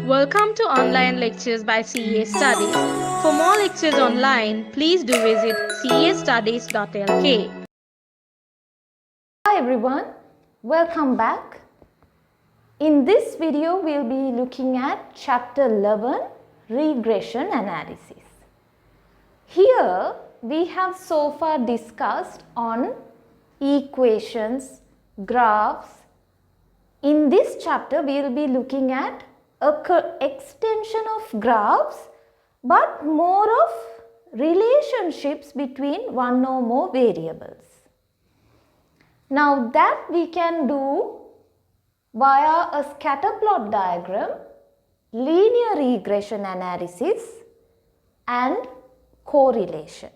Welcome to online lectures by CA Studies. For more lectures online, please do visit castudies.lk. Hi everyone, welcome back. In this video, we'll be looking at chapter 11, regression analysis. Here, we have so far discussed on equations, graphs. In this chapter, we'll be looking at extension of graphs, but more of relationships between one or more variables. Now that we can do via a scatter plot diagram, linear regression analysis and correlation.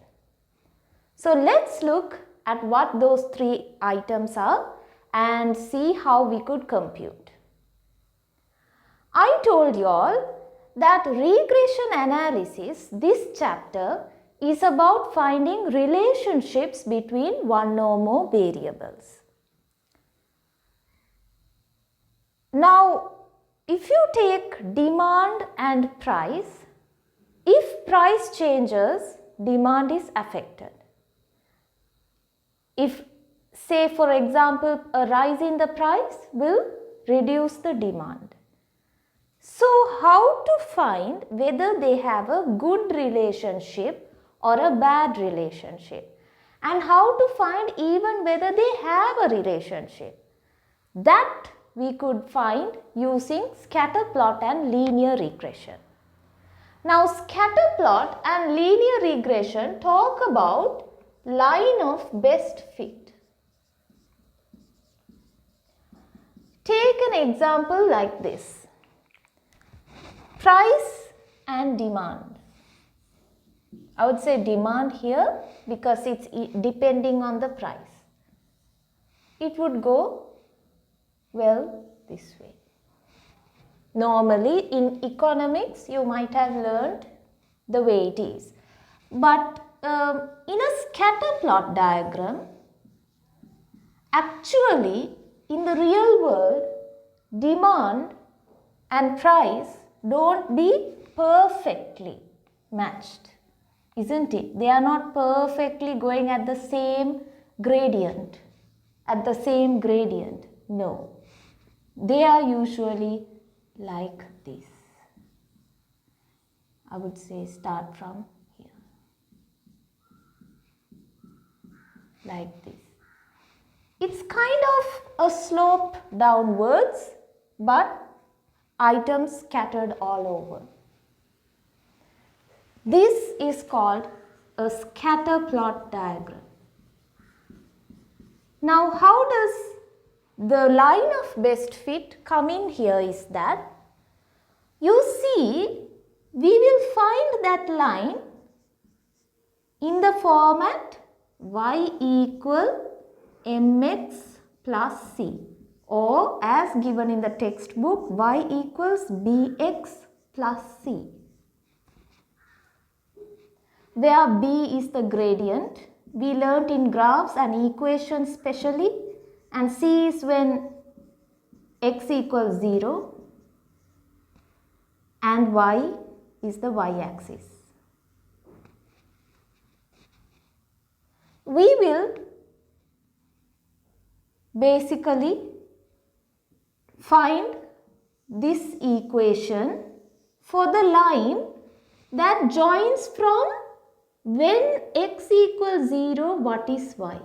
So let's look at what those three items are and see how we could compute. I told you all that regression analysis, this chapter, is about finding relationships between one or more variables. Now, if you take demand and price, if price changes, demand is affected. If, say for example, a rise in the price will reduce the demand. So, how to find whether they have a good relationship or a bad relationship, and how to find even whether they have a relationship? That we could find using scatter plot and linear regression. Now, scatter plot and linear regression talk about line of best fit. Take an example like this. Price and demand. I would say demand here because it's depending on the price. It would go, well, this way. Normally in economics you might have learned the way it is. But in a scatter plot diagram, actually in the real world, demand and price don't be perfectly matched, isn't it? They are not perfectly going at the same gradient, no. They are usually like this. I would say start from here, like this. It's kind of a slope downwards, but items scattered all over. This is called a scatter plot diagram. Now, how does the line of best fit come in here is that you see we will find that line in the format y equal mx plus c, or as given in the textbook, y equals bx plus c, where b is the gradient. We learnt in graphs and equations specially, and c is when x equals 0 and y is the y-axis. We will basically find this equation for the line that joins from when x equals 0, what is y?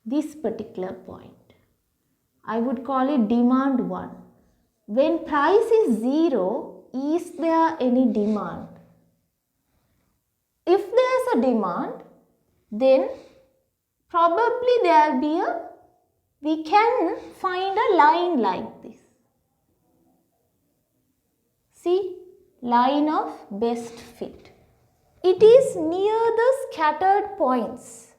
This particular point. I would call it demand 1. When price is 0, is there any demand? If there is a demand, then probably there will be we can find a line like this. See, line of best fit. It is near the scattered points,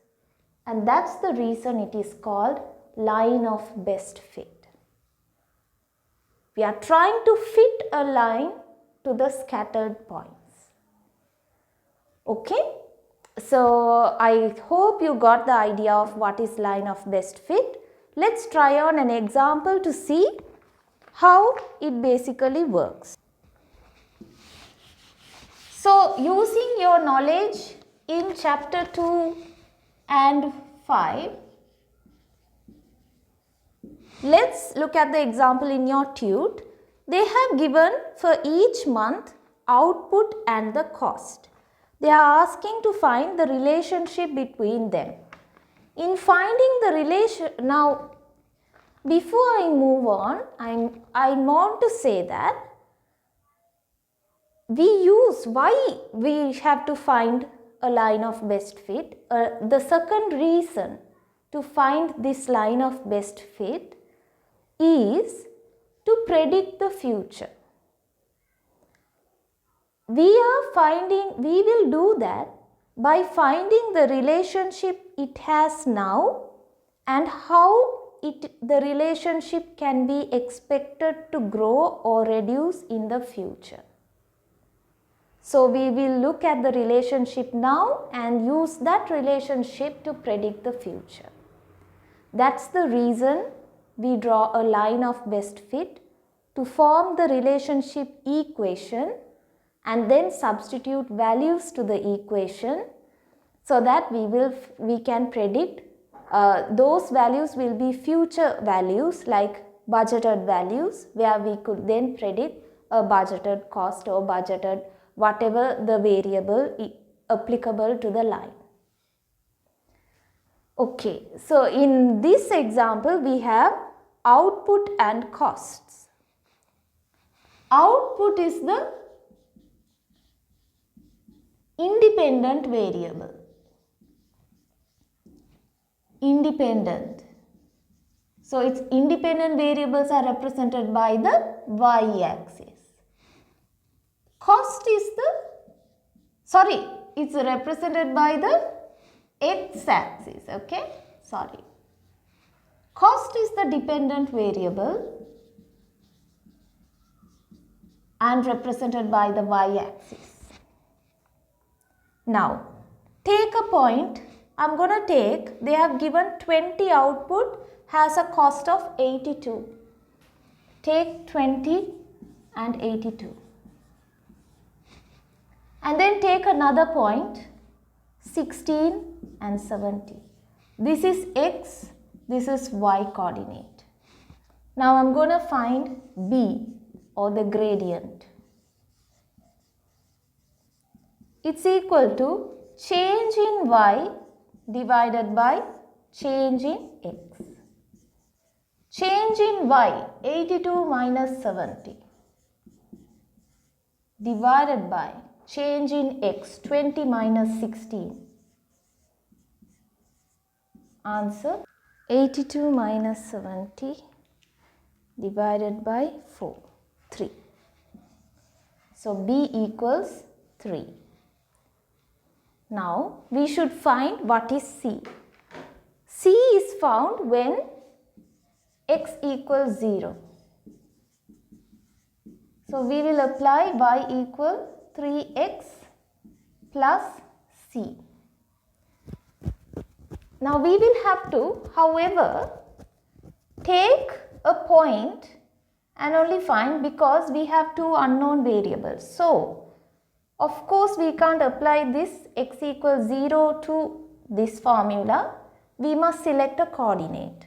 and that's the reason it is called line of best fit. We are trying to fit a line to the scattered points. Okay? So, I hope you got the idea of what is line of best fit. Let's try on an example to see how it basically works. So, using your knowledge in chapter 2 and 5, let's look at the example in your tute. They have given for each month output and the cost. They are asking to find the relationship between them. In finding the relation, now before I move on, I want to say that why we have to find a line of best fit. The second reason to find this line of best fit is to predict the future. We will do that by finding the relationship it has now and how the relationship can be expected to grow or reduce in the future. So, we will look at the relationship now and use that relationship to predict the future. That's the reason we draw a line of best fit to form the relationship equation and then substitute values to the equation so that we can predict those values will be future values like budgeted values, where we could then predict a budgeted cost or budgeted whatever the variable applicable to the line. Okay, so in this example we have output and costs. Output is the independent variable. Independent. So its independent variables are represented by the y-axis. Cost is it's represented by the x-axis, okay? Cost is the dependent variable and represented by the y-axis. Now, take a point. I'm going to take, they have given 20 output has a cost of 82. Take 20 and 82. And then take another point, 16 and 70. This is x, this is y coordinate. Now I'm going to find b, or the gradient. It's equal to change in y divided by change in x. Change in y, 82 minus 70, divided by change in x, 20 minus 16. Answer, 82 minus 70 divided by 3. So b equals 3. Now we should find what is c. C is found when x equals 0. So we will apply y equal 3x plus c. Now we will have to, however, take a point and only find, because we have two unknown variables. So of course we can't apply this x equals 0 to this formula. We must select a coordinate.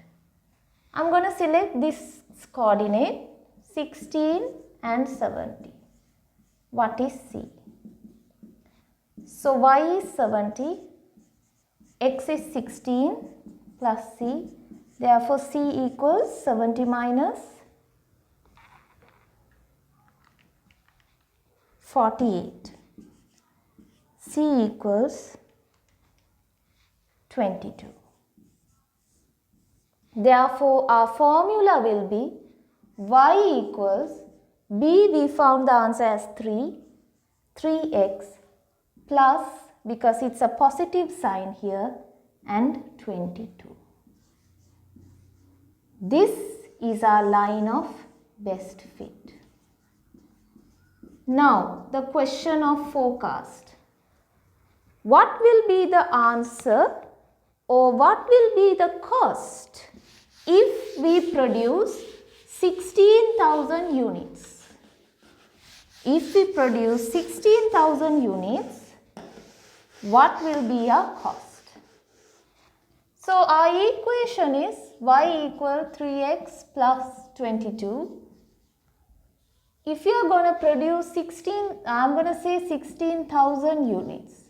I'm going to select this coordinate, 16 and 70. What is c? So y is 70, x is 16 plus c. Therefore c equals 70 minus 48. C equals 22. Therefore our formula will be y equals, b we found the answer as 3x plus, because it's a positive sign here, and 22. This is our line of best fit. Now the question of forecast. What will be the answer, or what will be the cost if we produce 16,000 units? if we produce 16,000 units, what will be our cost? So our equation is y equal 3x plus 22. If you are going to produce 16,000 units,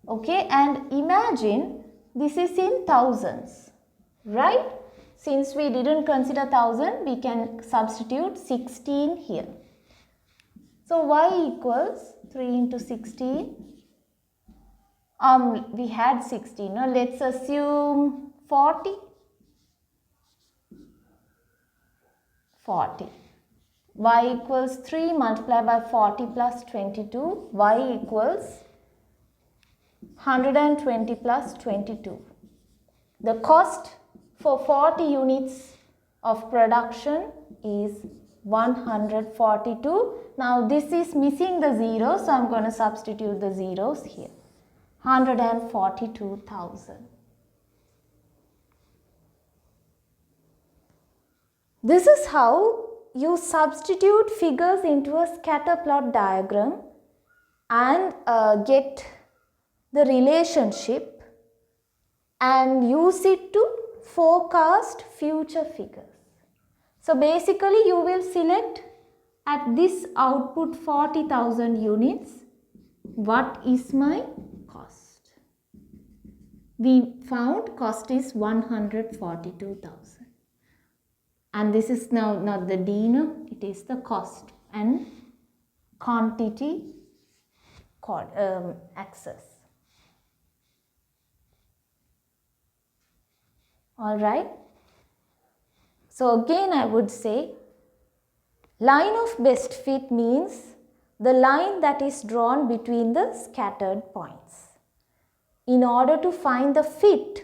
okay, and imagine this is in thousands, right? Since we didn't consider 1000, we can substitute 16 here. So y equals 3 into 16. We had 16. Now let's assume 40. 40. Y equals 3 multiplied by 40 plus 22. Y equals 120 plus 22. The cost for 40 units of production is 142. Now this is missing the zero, so I am going to substitute the zeros here. 142,000. This is how you substitute figures into a scatter plot diagram and get the relationship and use it to forecast future figures. So basically you will select at this output 40,000 units, what is my cost? We found cost is 142,000. And this is now not the denom, it is the cost and quantity axis. Alright. So again I would say line of best fit means the line that is drawn between the scattered points in order to find the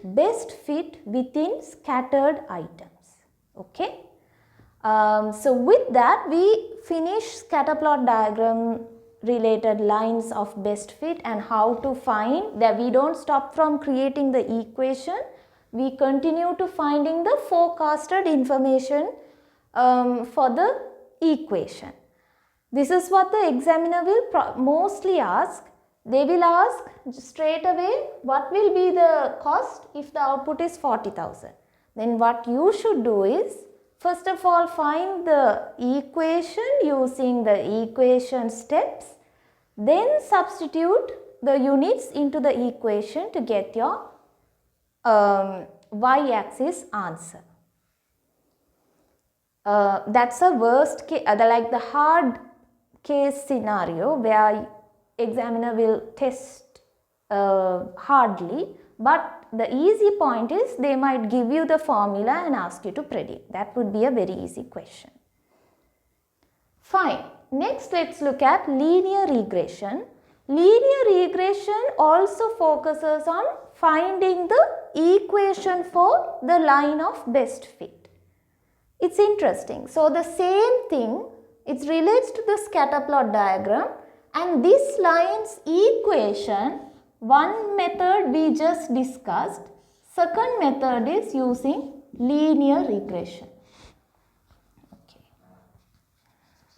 best fit within scattered items. Okay. So with that we finish scatter plot diagram related lines of best fit and how to find that. We don't stop from creating the equation. We continue to finding the forecasted information for the equation. This is what the examiner will mostly ask. They will ask straight away what will be the cost if the output is 40,000. Then what you should do is first of all find the equation using the equation steps, then substitute the units into the equation to get your y-axis answer. That's a worst case, like the hard case scenario where examiner will test hardly, but the easy point is they might give you the formula and ask you to predict. That would be a very easy question. Fine. Next let's look at linear regression. Linear regression also focuses on finding the equation for the line of best fit. It's interesting. So the same thing, it relates to the scatter plot diagram, and this line's equation, one method we just discussed, second method is using linear regression. Okay.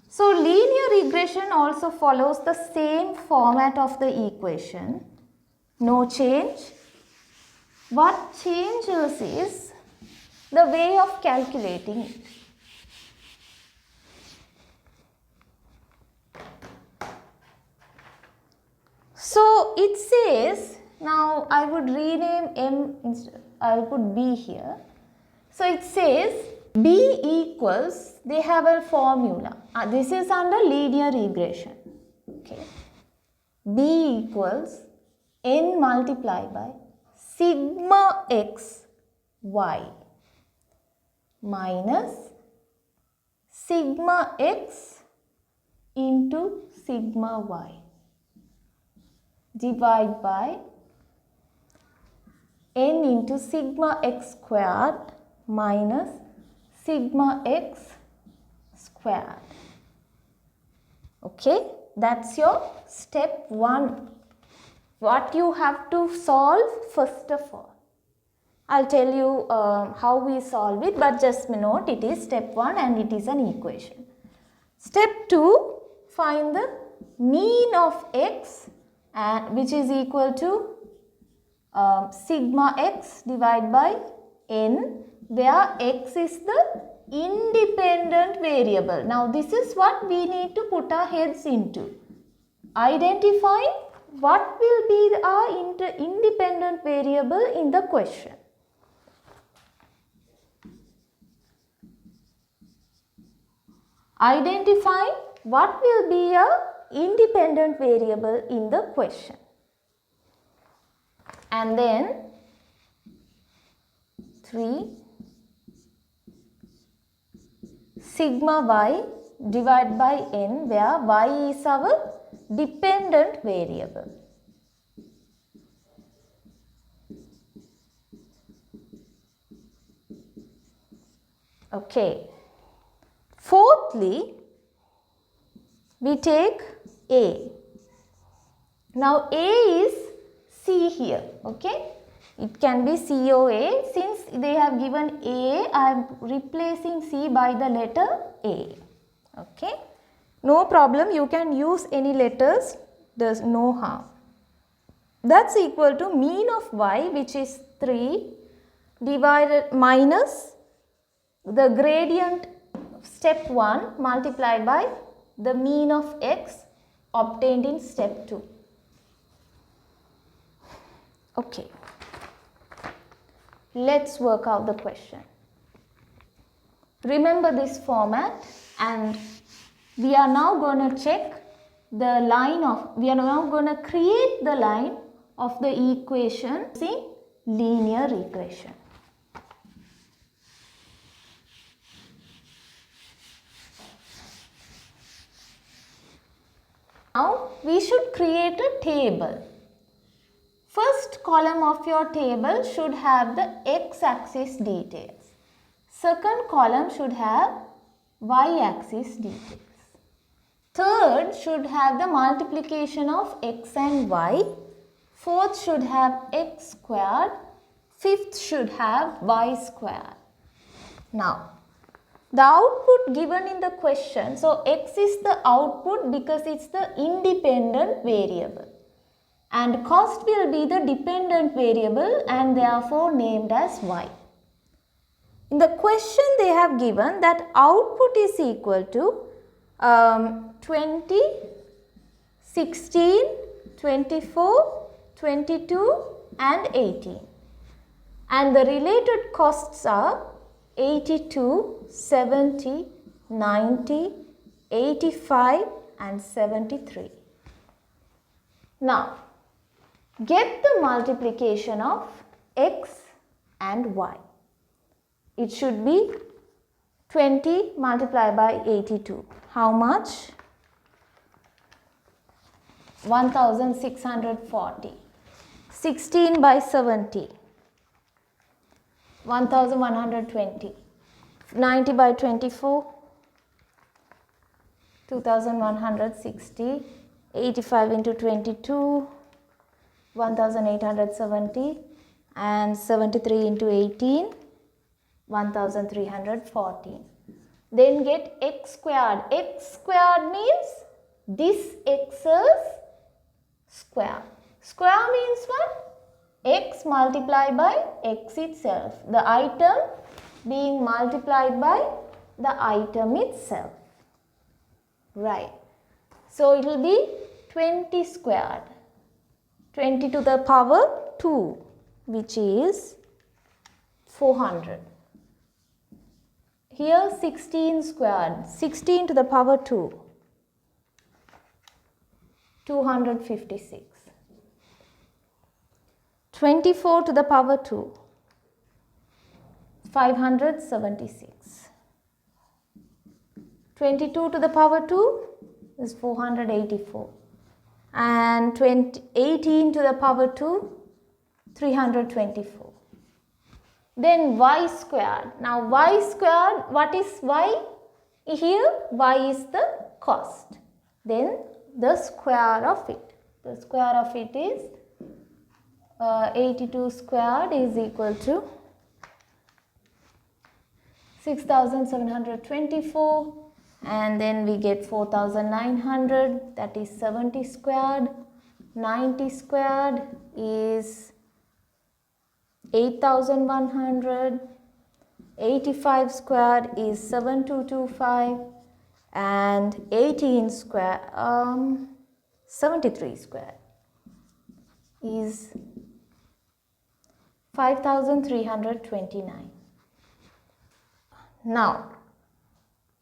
So linear regression also follows the same format of the equation, no change. What changes is the way of calculating it. So it says, now I would rename M instead, I will put B here. So it says B equals, they have a formula. This is under linear regression. Okay. B equals N multiplied by sigma x y minus sigma x into sigma y divide by n into sigma x squared minus sigma x squared. Okay, that's your step 1. What you have to solve first of all. I'll tell you how we solve it, but just note it is step 1 and it is an equation. Step 2, find the mean of x, and which is equal to sigma x divided by n, where x is the independent variable. Now this is what we need to put our heads into. Identifying what will be our independent variable in the question. Identifying what will be a independent variable in the question. And then 3 sigma y divided by n, where y is our dependent variable. Okay. Fourthly, we take a. Now a is c here, okay? It can be C or A. Since they have given A, I am replacing C by the letter A, okay? No problem, you can use any letters, there's no harm. That's equal to mean of y, which is 3, divided minus the gradient step 1 multiplied by the mean of x obtained in step 2. Okay, let's work out the question. Remember this format, and we are now going to check the line of, we are now going to create the line of the equation using linear regression. Now we should create a table. First column of your table should have the x-axis details. Second column should have y-axis details. Third should have the multiplication of x and y. Fourth should have x squared. Fifth should have y squared. Now, the output given in the question, so x is the output because it's the independent variable, and cost will be the dependent variable and therefore named as y. In the question they have given that output is equal to 20, 16, 24, 22 and 18, and the related costs are 82, 70, 90, 85 and 73. Now, get the multiplication of x and y. It should be 20 multiplied by 82. How much? 1640. 16 by 70. 1120. 90 by 24. 2160. 85 into 22. 1870. And 73 into 18. 1314. Then get x squared. X squared means this x's square. Square means what? X multiplied by x itself. The item being multiplied by the item itself. Right. So it will be 20 squared. 20 to the power 2, which is 400. Here 16 squared. 16 to the power 2. 256. 24 to the power 2. 576. 22 to the power 2 is 484. And 18 to the power 2, 324. Then y squared. Now y squared, what is y? Here y is the cost. Then the square of it. The square of it is 82 squared is equal to 6724. and then we get 4900, that is 70 squared. 90 squared is 8100. 85 squared is 7225, and 18 square 73 squared is 5329. Now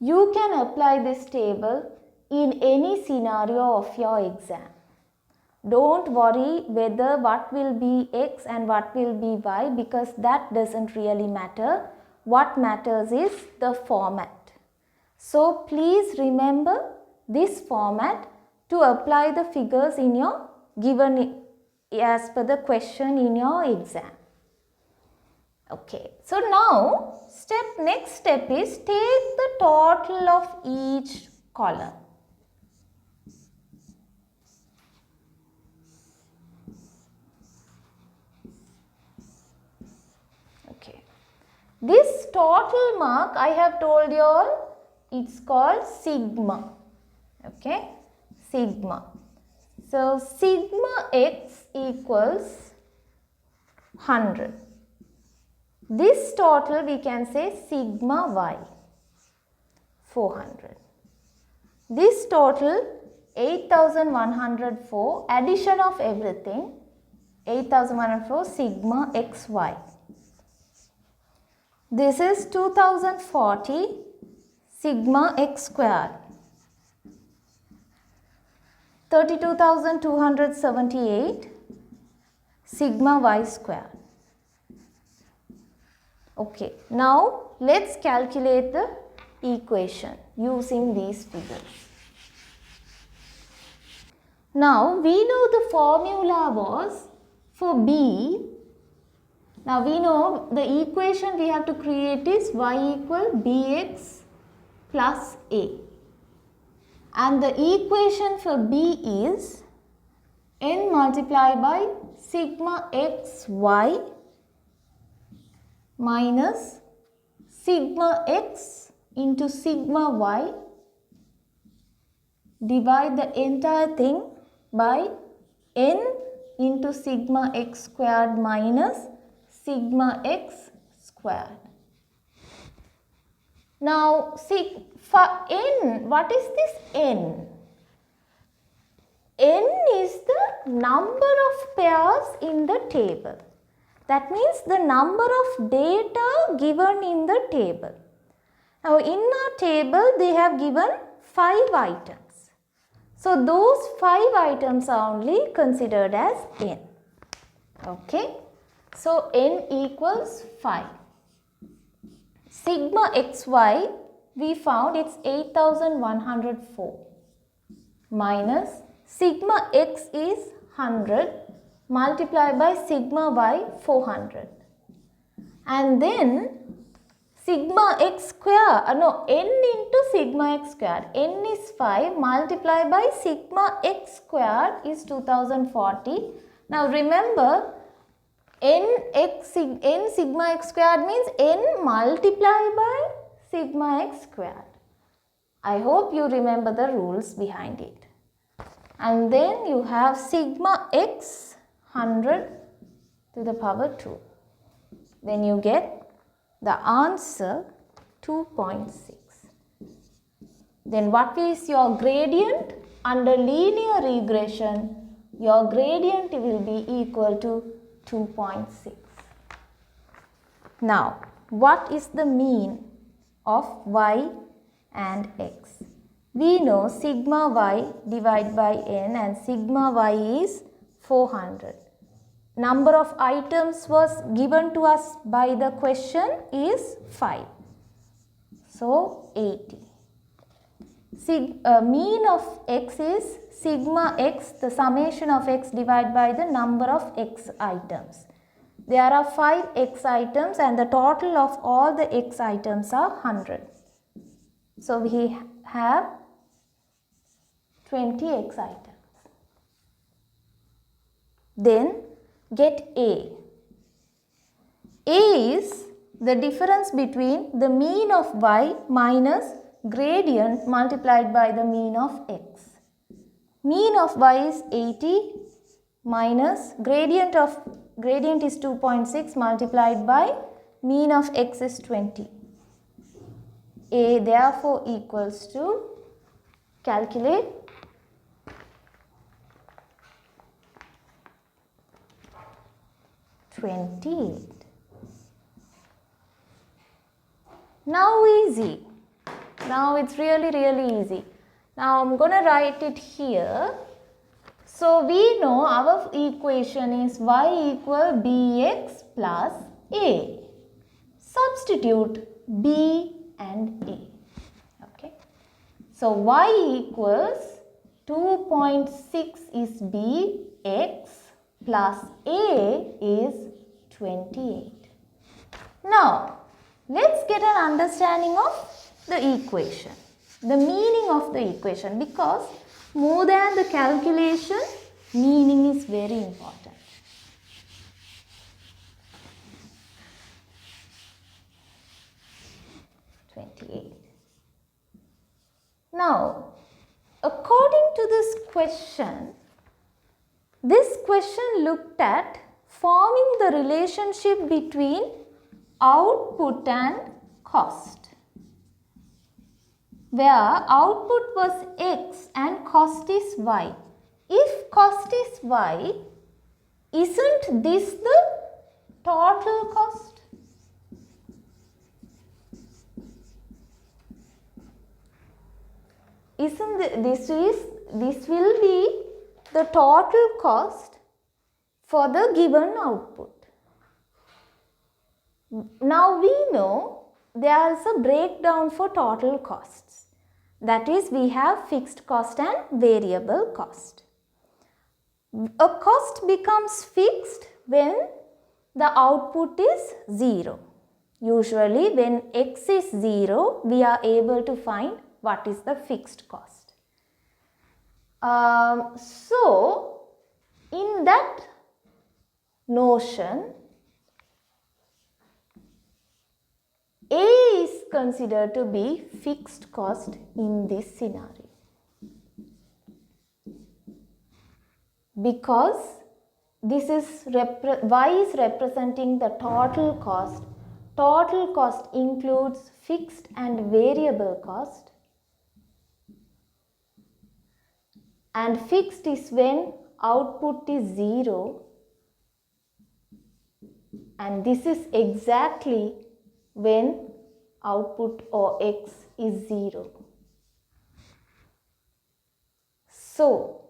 you can apply this table in any scenario of your exam. Don't worry whether what will be x and what will be y, because that doesn't really matter. What matters is the format. So please remember this format to apply the figures in your given as per the question in your exam. Okay, so now next step is take the total of each column. Okay, this total mark I have told you all, it's called sigma. Okay, sigma. So sigma x equals 100. This total we can say sigma y, 400. This total 8104, addition of everything, 8104 sigma xy. This is 2040 sigma x squared. 32,278 sigma y squared. Okay, now let's calculate the equation using these figures. Now we know the formula was for b. Now we know the equation we have to create is y equal bx plus a. And the equation for b is n multiplied by sigma xy minus sigma x into sigma y, divide the entire thing by n into sigma x squared minus sigma x squared. Now for n, what is this n? N is the number of pairs in the table. That means the number of data given in the table. Now in our table they have given 5 items. So those 5 items are only considered as n. Okay. So n equals 5. Sigma xy we found it's 8104 minus sigma x is 100 multiplied by sigma y 400, and then sigma x square, n into sigma x square, n is 5 multiplied by sigma x square is 2040. Now remember, n sigma x squared means n multiplied by sigma x squared. I hope you remember the rules behind it. And then you have sigma x 100 to the power 2. Then you get the answer 2.6. Then what is your gradient? Under linear regression, your gradient will be equal to 2.6. Now, what is the mean of y and x? We know sigma y divided by n, and sigma y is 400. Number of items was given to us by the question is 5. So 80. Mean of x is sigma x, the summation of x divided by the number of x items. There are 5 x items and the total of all the x items are 100. So we have 20 x items. Then get A. A is the difference between the mean of y minus gradient multiplied by the mean of x. Mean of y is 80 minus gradient is 2.6 multiplied by mean of x is 20. A therefore equals to, calculate, 28. Now easy. Now it's really easy. Now I'm going to write it here. So we know our equation is y equal bx plus a. Substitute b and a. Okay. So y equals 2.6 is b, x plus a is 28. Now let's get an understanding of the equation, the meaning of the equation, because more than the calculation, meaning is very important. Now, according to this question looked at forming the relationship between output and cost, where output was x and cost is y. If cost is y, isn't this the total cost? This will be the total cost for the given output. Now we know there is a breakdown for total costs. That is, we have fixed cost and variable cost. A cost becomes fixed when the output is 0. Usually when x is 0, we are able to find what is the fixed cost. So in that notion, A is considered to be fixed cost in this scenario, because this is y is representing the total cost. Total cost includes fixed and variable cost, and fixed is when output is 0, and this is exactly when output or x is 0. So,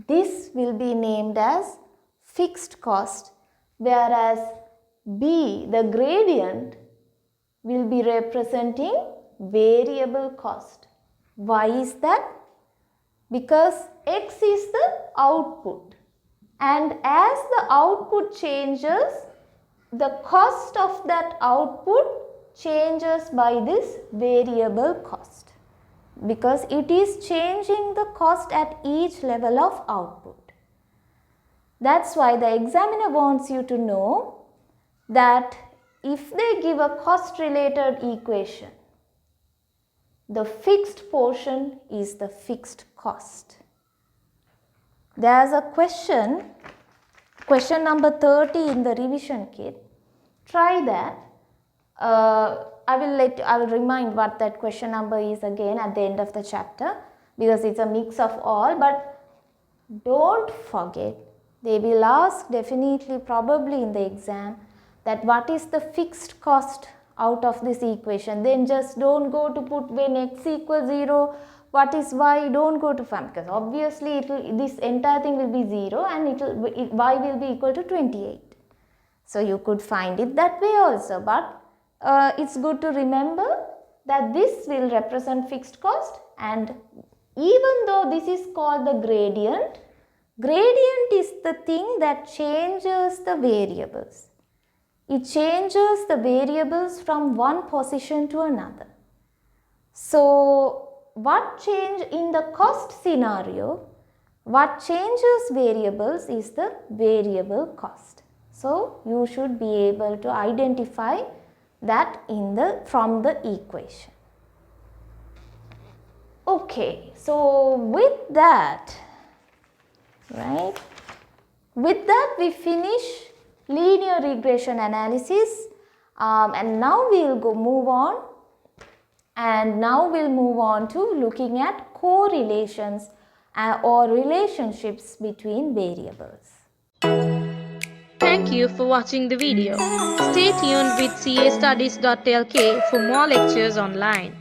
this will be named as fixed cost, whereas B, the gradient, will be representing variable cost. Why is that? Because x is the output, and as the output changes, the cost of that output changes by this variable cost, because it is changing the cost at each level of output. That's why the examiner wants you to know that if they give a cost related equation, the fixed portion is the fixed cost. There's a question number 30 in the revision kit. Try that. I will remind what that question number is again at the end of the chapter, because it's a mix of all, but don't forget, they will ask definitely probably in the exam that what is the fixed cost out of this equation. Then just don't go to put when x equals 0, what is y, don't go to find, because obviously this entire thing will be 0 and y will be equal to 28. So you could find it that way also, but it's good to remember that this will represent fixed cost, and even though this is called the gradient is the thing that changes the variables. It changes the variables from one position to another. So what change in the cost scenario, what changes variables is the variable cost. So you should be able to identify that from the equation. Okay, so with that, right, with that we finish linear regression analysis, and now we'll move on. And now we'll move on to looking at correlations or relationships between variables. Thank you for watching the video. Stay tuned with castudies.lk for more lectures online.